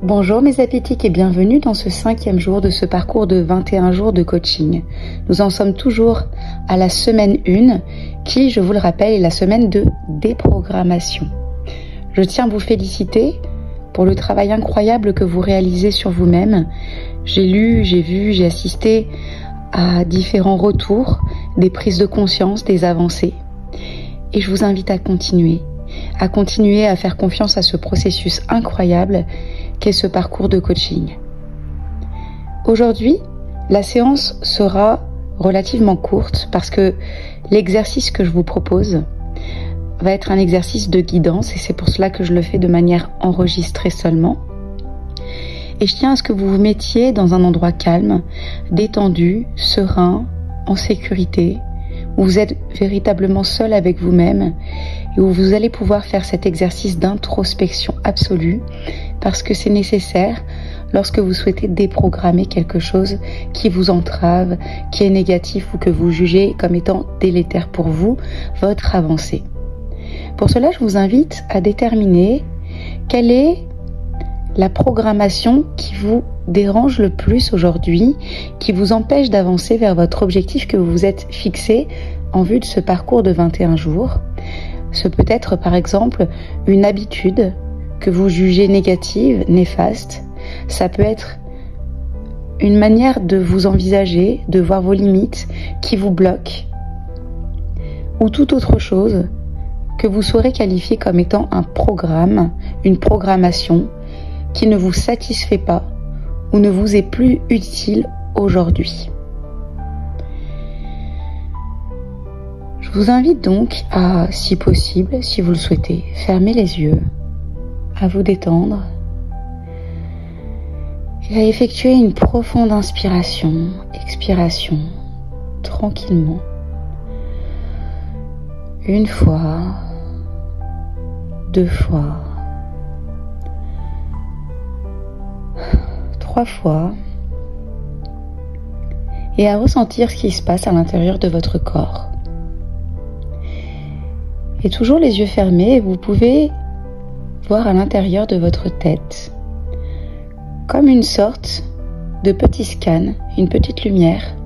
Bonjour mes appétits et bienvenue dans ce 5e jour de ce parcours de 21 jours de coaching. Nous en sommes toujours à la semaine 1 qui, je vous le rappelle, est la semaine de déprogrammation. Je tiens à vous féliciter pour le travail incroyable que vous réalisez sur vous-même. J'ai lu, j'ai vu, j'ai assisté à différents retours, des prises de conscience, des avancées. Et je vous invite à continuer à faire confiance à ce processus incroyable qu'est ce parcours de coaching. Aujourd'hui, la séance sera relativement courte parce que l'exercice que je vous propose va être un exercice de guidance et c'est pour cela que je le fais de manière enregistrée seulement. Et je tiens à ce que vous vous mettiez dans un endroit calme, détendu, serein, en sécurité, où vous êtes véritablement seul avec vous-même et où vous allez pouvoir faire cet exercice d'introspection absolue parce que c'est nécessaire lorsque vous souhaitez déprogrammer quelque chose qui vous entrave, qui est négatif ou que vous jugez comme étant délétère pour vous, votre avancée. Pour cela, je vous invite à déterminer quelle est la programmation qui vous dérange le plus aujourd'hui, qui vous empêche d'avancer vers votre objectif que vous vous êtes fixé en vue de ce parcours de 21 jours. Ce peut être par exemple une habitude que vous jugez négative, néfaste. Ça peut être une manière de vous envisager, de voir vos limites qui vous bloquent. Ou toute autre chose que vous saurez qualifier comme étant un programme, une programmation qui ne vous satisfait pas ou ne vous est plus utile aujourd'hui. Je vous invite donc à, si possible, si vous le souhaitez, fermer les yeux, à vous détendre et à effectuer une profonde inspiration, expiration, tranquillement. Une fois, 2 fois, 3 fois, et à ressentir ce qui se passe à l'intérieur de votre corps. Et toujours les yeux fermés, vous pouvez voir à l'intérieur de votre tête comme une sorte de petit scan, une petite lumière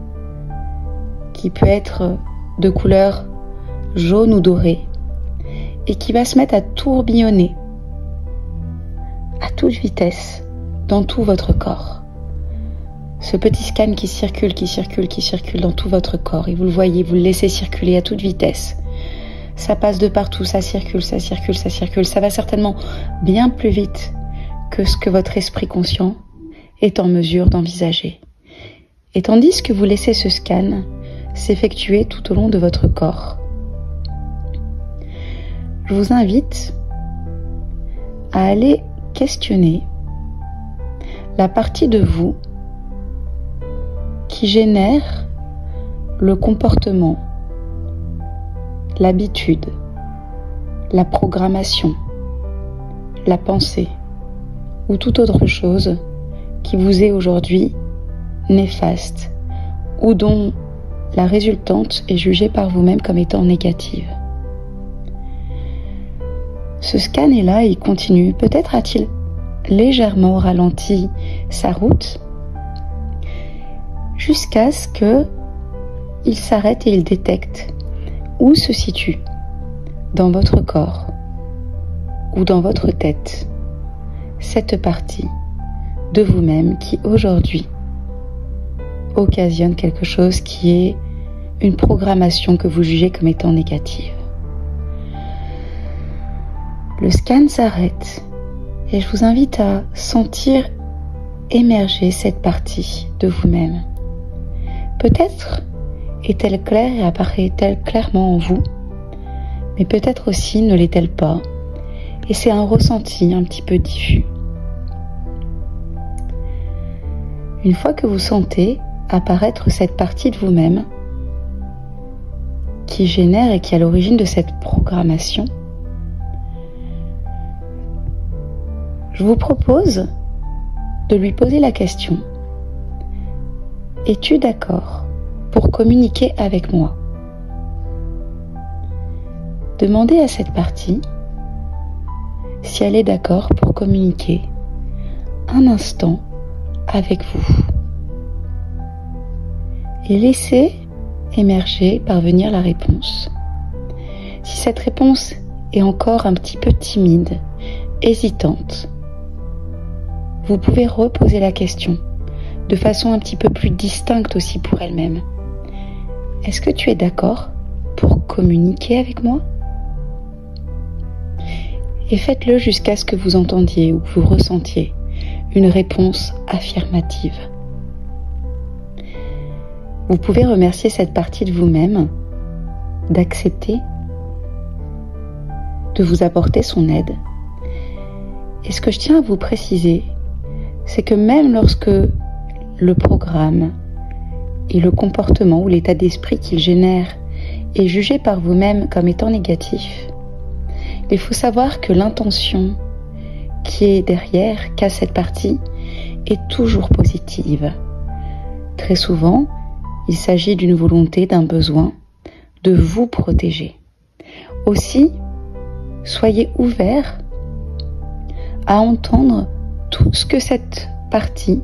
qui peut être de couleur jaune ou dorée et qui va se mettre à tourbillonner à toute vitesse dans tout votre corps. Ce petit scan qui circule dans tout votre corps et vous le voyez, vous le laissez circuler à toute vitesse. Ça passe de partout, ça circule, ça va certainement bien plus vite que ce que votre esprit conscient est en mesure d'envisager. Et tandis que vous laissez ce scan s'effectuer tout au long de votre corps, je vous invite à aller questionner la partie de vous qui génère le comportement, l'habitude, la programmation, la pensée ou toute autre chose qui vous est aujourd'hui néfaste ou dont la résultante est jugée par vous-même comme étant négative. Ce scan est là et il continue. Peut-être a-t-il légèrement ralenti sa route jusqu'à ce qu'il s'arrête et il détecte où se situe dans votre corps ou dans votre tête cette partie de vous-même qui aujourd'hui occasionne quelque chose qui est une programmation que vous jugez comme étant négative. Le scan s'arrête et je vous invite à sentir émerger cette partie de vous-même. Peut-être est-elle claire et apparaît-elle clairement en vous, mais peut-être aussi ne l'est-elle pas, et c'est un ressenti un petit peu diffus. Une fois que vous sentez apparaître cette partie de vous-même qui génère et qui est à l'origine de cette programmation, je vous propose de lui poser la question: es-tu d'accord pour communiquer avec moi? Demandez à cette partie si elle est d'accord pour communiquer un instant avec vous et laissez émerger, parvenir la réponse. Si cette réponse est encore un petit peu timide, hésitante, vous pouvez reposer la question de façon un petit peu plus distincte aussi pour elle-même. Est-ce que tu es d'accord pour communiquer avec moi? Et faites-le jusqu'à ce que vous entendiez ou que vous ressentiez une réponse affirmative. Vous pouvez remercier cette partie de vous-même d'accepter de vous apporter son aide. Et ce que je tiens à vous préciser, c'est que même lorsque le programme et le comportement ou l'état d'esprit qu'il génère est jugé par vous-même comme étant négatif, il faut savoir que l'intention qui est derrière, qu'a cette partie, est toujours positive. Très souvent, il s'agit d'une volonté, d'un besoin de vous protéger. Aussi, soyez ouverts à entendre tout ce que cette partie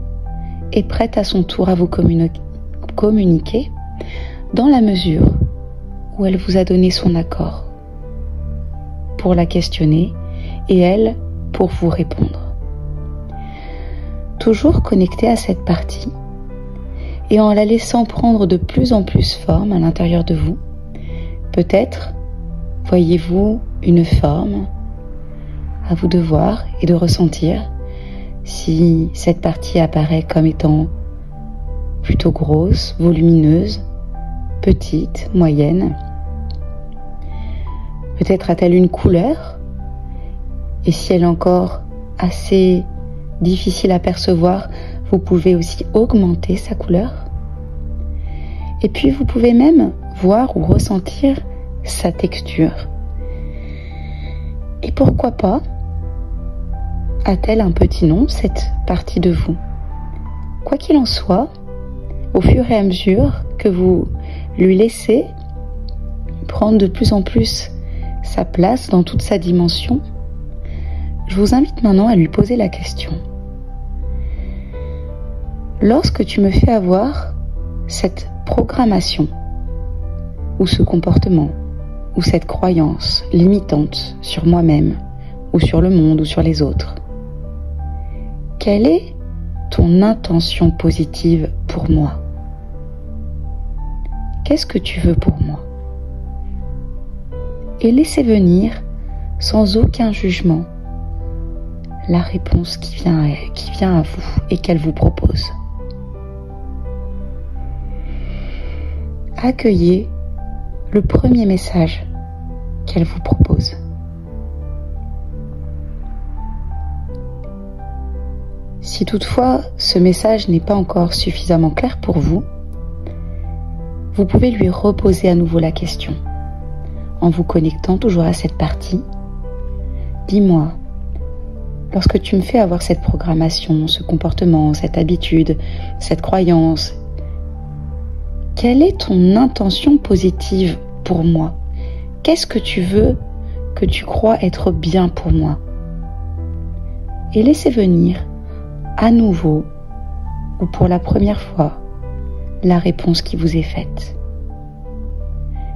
est prête à son tour à vous communiquer dans la mesure où elle vous a donné son accord pour la questionner et elle pour vous répondre. Toujours connecté à cette partie et en la laissant prendre de plus en plus forme à l'intérieur de vous, peut-être voyez-vous une forme, à vous de voir et de ressentir si cette partie apparaît comme étant plutôt grosse, volumineuse, petite, moyenne. Peut-être a-t-elle une couleur, et si elle est encore assez difficile à percevoir, vous pouvez aussi augmenter sa couleur. Et puis vous pouvez même voir ou ressentir sa texture. Et pourquoi pas a-t-elle un petit nom, cette partie de vous? Quoi qu'il en soit, au fur et à mesure que vous lui laissez prendre de plus en plus sa place dans toute sa dimension, je vous invite maintenant à lui poser la question. Lorsque tu me fais avoir cette programmation, ou ce comportement, ou cette croyance limitante sur moi-même, ou sur le monde, ou sur les autres, quelle est ton intention positive pour moi? Qu'est-ce que tu veux pour moi? Et laissez venir, sans aucun jugement, la réponse qui vient à vous et qu'elle vous propose. Accueillez le premier message qu'elle vous propose. Si toutefois ce message n'est pas encore suffisamment clair pour vous, vous pouvez lui reposer à nouveau la question en vous connectant toujours à cette partie. Dis-moi, lorsque tu me fais avoir cette programmation, ce comportement, cette habitude, cette croyance, quelle est ton intention positive pour moi? Qu'est-ce que tu veux, que tu crois être bien pour moi? Et laissez venir à nouveau, ou pour la première fois, la réponse qui vous est faite.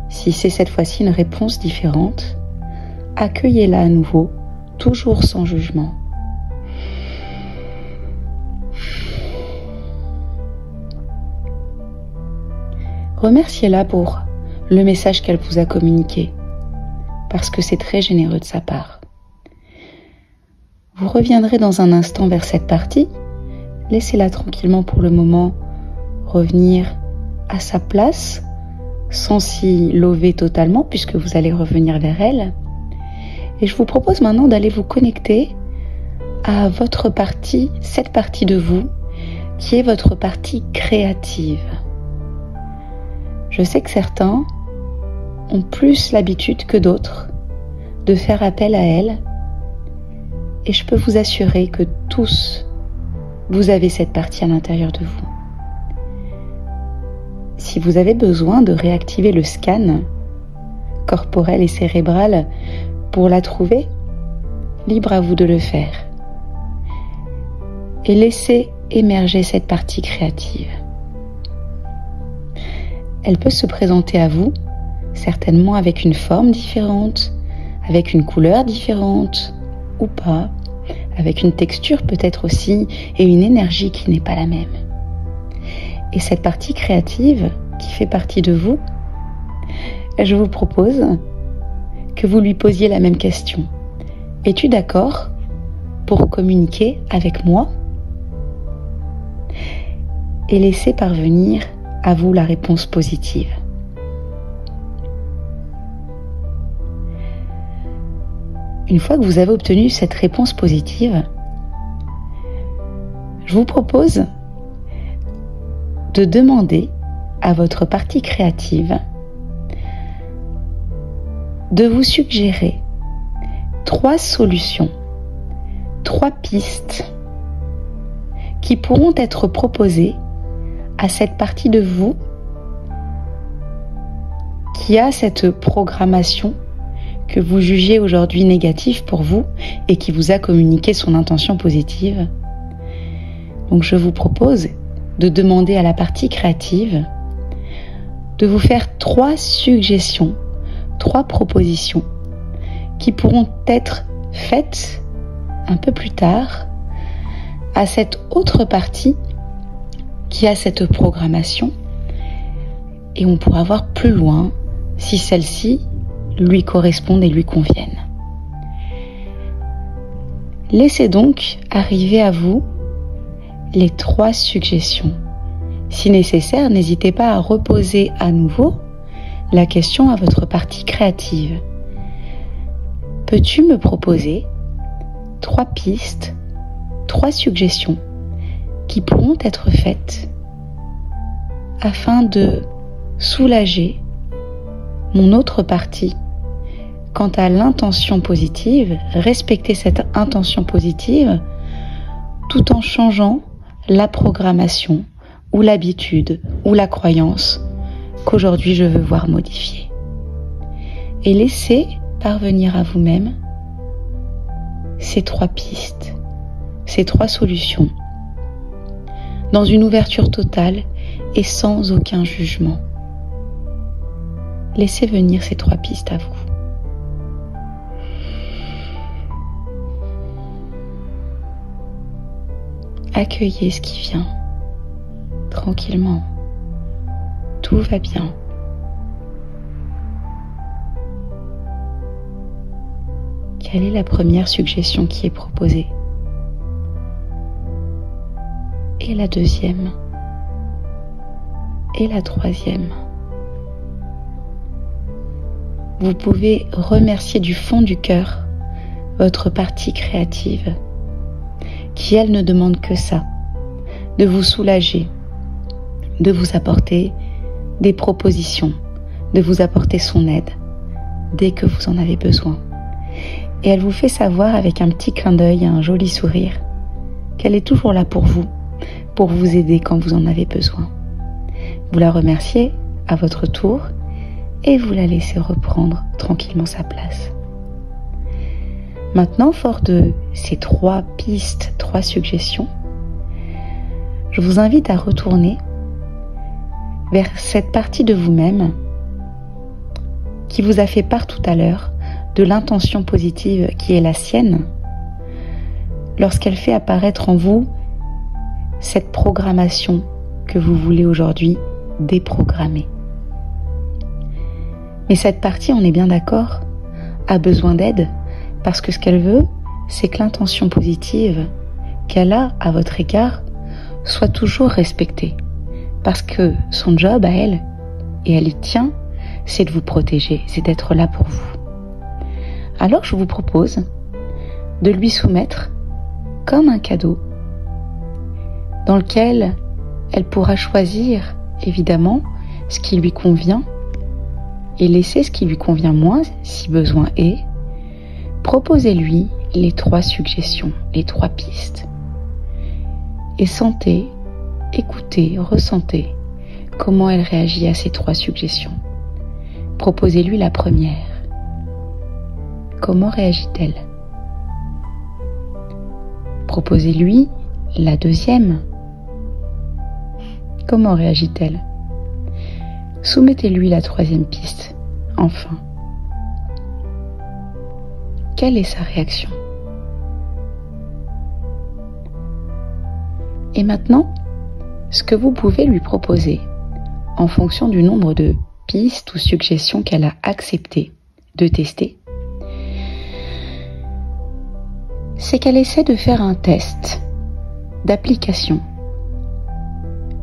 Si c'est cette fois-ci une réponse différente, accueillez-la à nouveau, toujours sans jugement. Remerciez-la pour le message qu'elle vous a communiqué, parce que c'est très généreux de sa part. Vous reviendrez dans un instant vers cette partie, laissez-la tranquillement pour le moment revenir à sa place, sans s'y lever totalement, puisque vous allez revenir vers elle. Et je vous propose maintenant d'aller vous connecter à votre partie, cette partie de vous, qui est votre partie créative. Je sais que certains ont plus l'habitude que d'autres de faire appel à elle, et je peux vous assurer que tous, vous avez cette partie à l'intérieur de vous. Si vous avez besoin de réactiver le scan corporel et cérébral pour la trouver, libre à vous de le faire. et laissez émerger cette partie créative. Elle peut se présenter à vous, certainement avec une forme différente, avec une couleur différente ou pas, avec une texture peut-être aussi et une énergie qui n'est pas la même. Et cette partie créative qui fait partie de vous, je vous propose que vous lui posiez la même question. Es-tu d'accord pour communiquer avec moi? Et laissez parvenir à vous la réponse positive. Une fois que vous avez obtenu cette réponse positive, je vous propose de demander à votre partie créative de vous suggérer 3 solutions, 3 pistes qui pourront être proposées à cette partie de vous qui a cette programmation que vous jugez aujourd'hui négative pour vous et qui vous a communiqué son intention positive. Donc je vous propose de demander à la partie créative de vous faire 3 suggestions, 3 propositions qui pourront être faites un peu plus tard à cette autre partie qui a cette programmation, et on pourra voir plus loin si celle-ci lui correspondent et lui conviennent. Laissez donc arriver à vous les 3 suggestions. Si nécessaire, n'hésitez pas à reposer à nouveau la question à votre partie créative. Peux-tu me proposer 3 pistes, 3 suggestions qui pourront être faites afin de soulager mon autre partie quant à l'intention positive, respecter cette intention positive tout en changeant la programmation ou l'habitude ou la croyance qu'aujourd'hui je veux voir modifier. Et laissez parvenir à vous-même ces 3 pistes, ces 3 solutions, dans une ouverture totale et sans aucun jugement. Laissez venir ces 3 pistes à vous. Accueillez ce qui vient, tranquillement. Tout va bien. Quelle est la première suggestion qui est proposée? Et la deuxième? Et la troisième? Vous pouvez remercier du fond du cœur votre partie créative, qui elle ne demande que ça, de vous soulager, de vous apporter des propositions, de vous apporter son aide dès que vous en avez besoin. Et elle vous fait savoir avec un petit clin d'œil et un joli sourire qu'elle est toujours là pour vous aider quand vous en avez besoin. Vous la remerciez à votre tour et vous la laissez reprendre tranquillement sa place. Maintenant, fort de ces 3 pistes, 3 suggestions, je vous invite à retourner vers cette partie de vous-même qui vous a fait part tout à l'heure de l'intention positive qui est la sienne lorsqu'elle fait apparaître en vous cette programmation que vous voulez aujourd'hui déprogrammer. Mais cette partie, on est bien d'accord, a besoin d'aide parce que ce qu'elle veut, c'est que l'intention positive qu'elle a à votre égard soit toujours respectée. Parce que son job à elle, et elle y tient, c'est de vous protéger, c'est d'être là pour vous. Alors je vous propose de lui soumettre comme un cadeau dans lequel elle pourra choisir évidemment ce qui lui convient et laisser ce qui lui convient moins si besoin est. Proposez-lui les 3 suggestions, les 3 pistes. Et sentez, écoutez, ressentez comment elle réagit à ces 3 suggestions. Proposez-lui la première. Comment réagit-elle? Proposez-lui La deuxième, comment réagit-elle? Soumettez-lui la troisième piste, enfin. Quelle est sa réaction? Et maintenant, ce que vous pouvez lui proposer, en fonction du nombre de pistes ou suggestions qu'elle a accepté de tester, c'est qu'elle essaie de faire un test d'application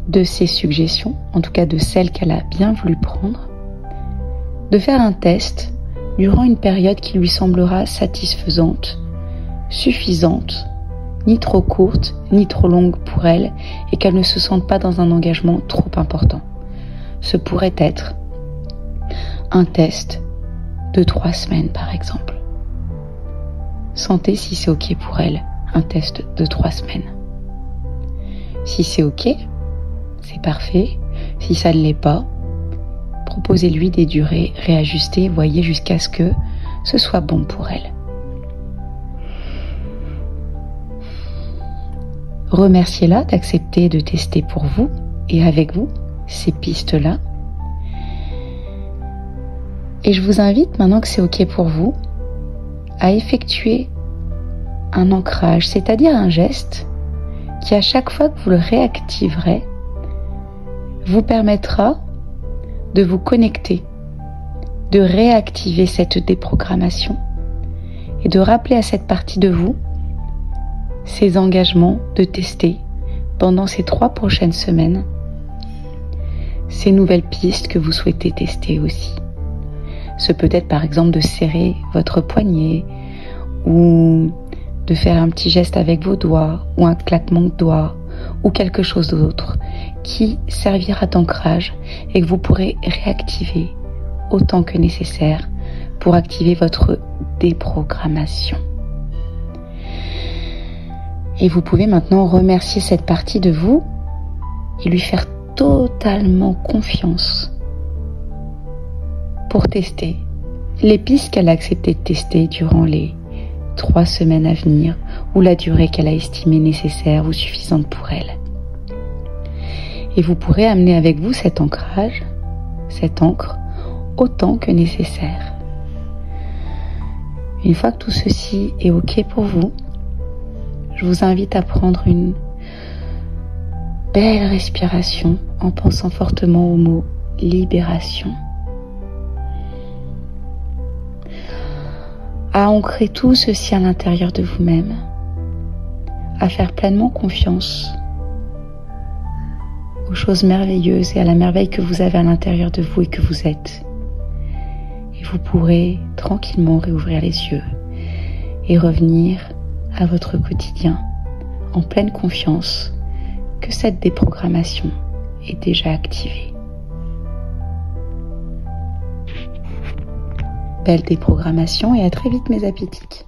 de ces suggestions, en tout cas de celles qu'elle a bien voulu prendre, de faire un test durant une période qui lui semblera satisfaisante, suffisante, ni trop courte, ni trop longue pour elle, et qu'elle ne se sente pas dans un engagement trop important. Ce pourrait être un test de 3 semaines, par exemple. Sentez si c'est OK pour elle, un test de 3 semaines. Si c'est OK, c'est parfait. Si ça ne l'est pas, proposez-lui des durées réajustées, voyez jusqu'à ce que ce soit bon pour elle. Remerciez-la d'accepter de tester pour vous et avec vous ces pistes-là. Et je vous invite, maintenant que c'est OK pour vous, à effectuer un ancrage, c'est-à-dire un geste qui, à chaque fois que vous le réactiverez, vous permettra de vous connecter, de réactiver cette déprogrammation et de rappeler à cette partie de vous ces engagements de tester pendant ces 3 prochaines semaines ces nouvelles pistes que vous souhaitez tester aussi. Ce peut être par exemple de serrer votre poignet ou de faire un petit geste avec vos doigts ou un claquement de doigts ou quelque chose d'autre qui servira d'ancrage et que vous pourrez réactiver autant que nécessaire pour activer votre déprogrammation. Et vous pouvez maintenant remercier cette partie de vous et lui faire totalement confiance pour tester les pistes qu'elle a accepté de tester durant les 3 semaines à venir ou la durée qu'elle a estimée nécessaire ou suffisante pour elle. Et vous pourrez amener avec vous cet ancrage, cette ancre, autant que nécessaire. Une fois que tout ceci est OK pour vous, je vous invite à prendre une belle respiration en pensant fortement au mot libération. À ancrer tout ceci à l'intérieur de vous-même, à faire pleinement confiance aux choses merveilleuses et à la merveille que vous avez à l'intérieur de vous et que vous êtes. Et vous pourrez tranquillement réouvrir les yeux et revenir à votre quotidien en pleine confiance que cette déprogrammation est déjà activée. Belle déprogrammation et à très vite mes appétitiques.